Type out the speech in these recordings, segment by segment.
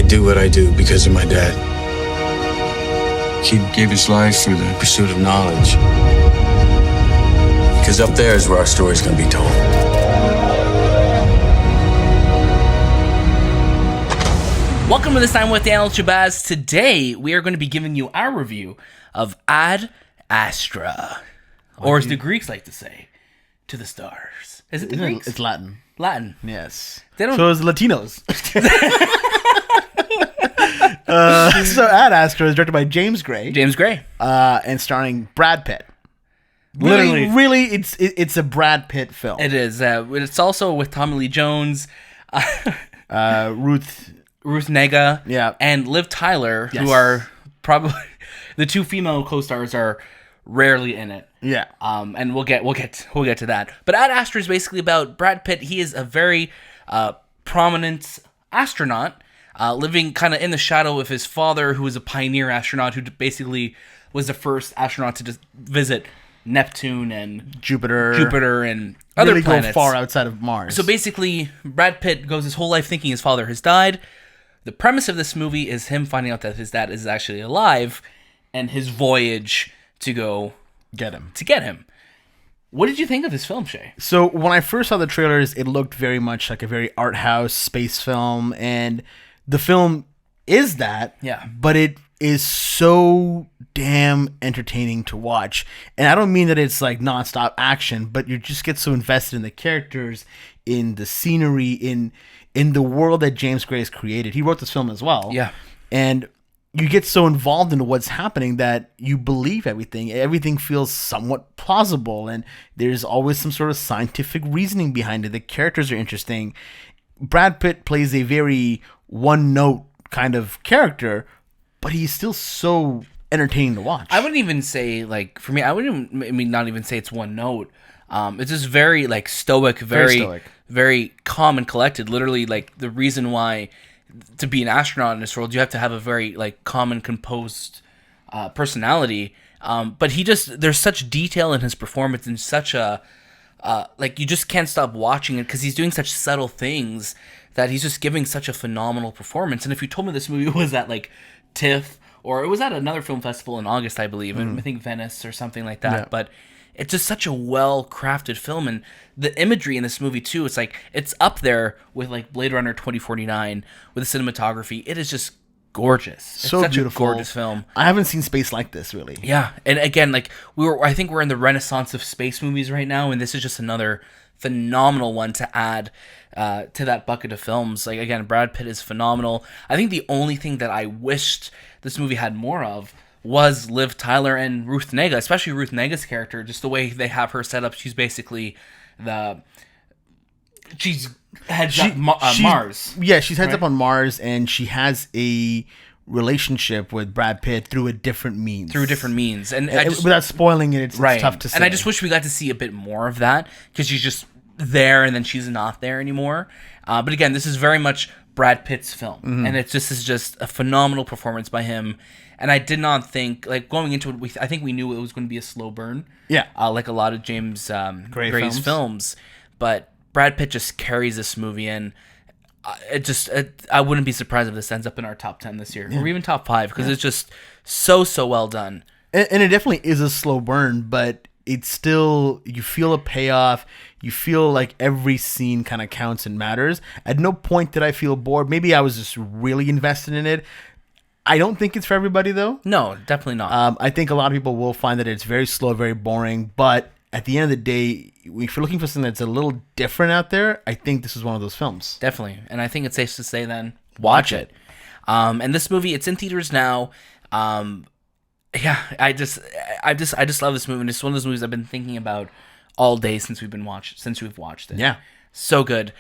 do what I do because of my dad. He gave his life for the Pursuit of knowledge. Because up there is where our story's gonna be told. Welcome to This Time with Daniel Chabaz. Today, we are going to be giving you our review of Ad Astra. Or as the Greeks like to say, to the stars. Is it the Greeks? It's Latin. Latin. Yes. They don't... So it's Latinos. So Ad Astra is directed by James Gray. James Gray. And starring Brad Pitt. Really, it's a Brad Pitt film. It is. It's also with Tommy Lee Jones, Ruth Negga, Yeah. and Liv Tyler, Yes. who are probably the two female co-stars are rarely in it. Yeah. And we'll get to that. But Ad Astra is basically about Brad Pitt. He is a very prominent astronaut, living kind of in the shadow of his father, who was a pioneer astronaut, who basically was the first astronaut to just visit Neptune and Jupiter and other really planets. go far outside of Mars. So basically, Brad Pitt goes his whole life thinking his father has died. The premise of this movie is him finding out that his dad is actually alive, and his voyage to go get him. What did you think of this film, Shay? So when I first saw the trailers, it looked very much like a very art house space film, and the film is that. Yeah. But it is so damn entertaining to watch. And I don't mean that it's like nonstop action, but you just get so invested in the characters, in the scenery, in the world that James Gray has created. He wrote this film as well. Yeah. And you get so involved in what's happening that you believe everything. Everything feels somewhat plausible, and there's always some sort of scientific reasoning behind it. The characters are interesting. Brad Pitt plays a very one-note kind of character, but he's still so entertaining to watch. I wouldn't even say, like, for me, not even say it's one note. It's just very, like, stoic, very calm and collected. Literally, like, the reason why to be an astronaut in this world, you have to have a very, like, calm and composed personality. But there's such detail in his performance and such a, like, you just can't stop watching it because he's doing such subtle things that he's just giving such a phenomenal performance. And if you told me this movie was at, like, TIFF, or it was at another film festival in August, I believe, I think Venice or something like that, Yeah. but it's just such a well-crafted film, and the imagery in this movie, too, it's like, it's up there with, like, Blade Runner 2049, with the cinematography. It is just gorgeous. It's so such beautiful. a gorgeous film. I haven't seen space like this, really. Yeah, and again, like, I think we're in the renaissance of space movies right now, and this is just another phenomenal one to add to that bucket of films. Like, again, Brad Pitt is phenomenal. I think the only thing that I wished this movie had more of was Liv Tyler and Ruth Negga, especially Ruth Nega's character, just the way they have her set up. She's basically she's heads up Mars. Yeah, she's heads up on Mars, and she has a relationship with Brad Pitt through a different means. And without spoiling it, it's tough to say. And I just wish we got to see a bit more of that, because she's just there and then she's not there anymore. But again, this is very much Brad Pitt's film, and it's just a phenomenal performance by him. And I did not think, like, going into it, I think we knew it was going to be a slow burn. Yeah. Like a lot of James Gray's films. But Brad Pitt just carries this movie in. I wouldn't be surprised if this ends up in our top 10 this year, or even top 5, because it's just so well done. And it definitely is a slow burn, but it's still, you feel a payoff. You feel like every scene kind of counts and matters. At no point did I feel bored. Maybe I was just really invested in it. I don't think it's for everybody, though. No, definitely not. I think a lot of people will find that it's very slow, very boring. But at the end of the day, if you're looking for something that's a little different out there, I think this is one of those films. Definitely. And I think it's safe to say then, watch it. And this movie, it's in theaters now. Yeah, I just love this movie. And it's one of those movies I've been thinking about all day since we've watched it. Yeah. So good.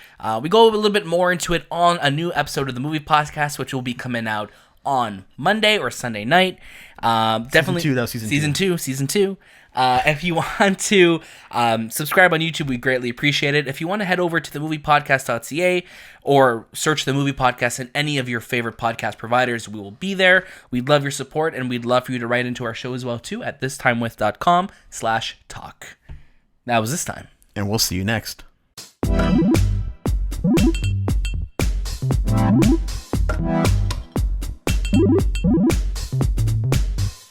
We go a little bit more into it on a new episode of the Movie Podcast, which will be coming out on Monday or Sunday night. Definitely season two. If you want to subscribe on YouTube, we greatly appreciate it. If you want to head over to themoviepodcast.ca or search The Movie Podcast in any of your favorite podcast providers, we will be there. We'd love your support, and we'd love for you to write into our show as well, too, at thistimewith.com/talk. That was This Time. And we'll see you next.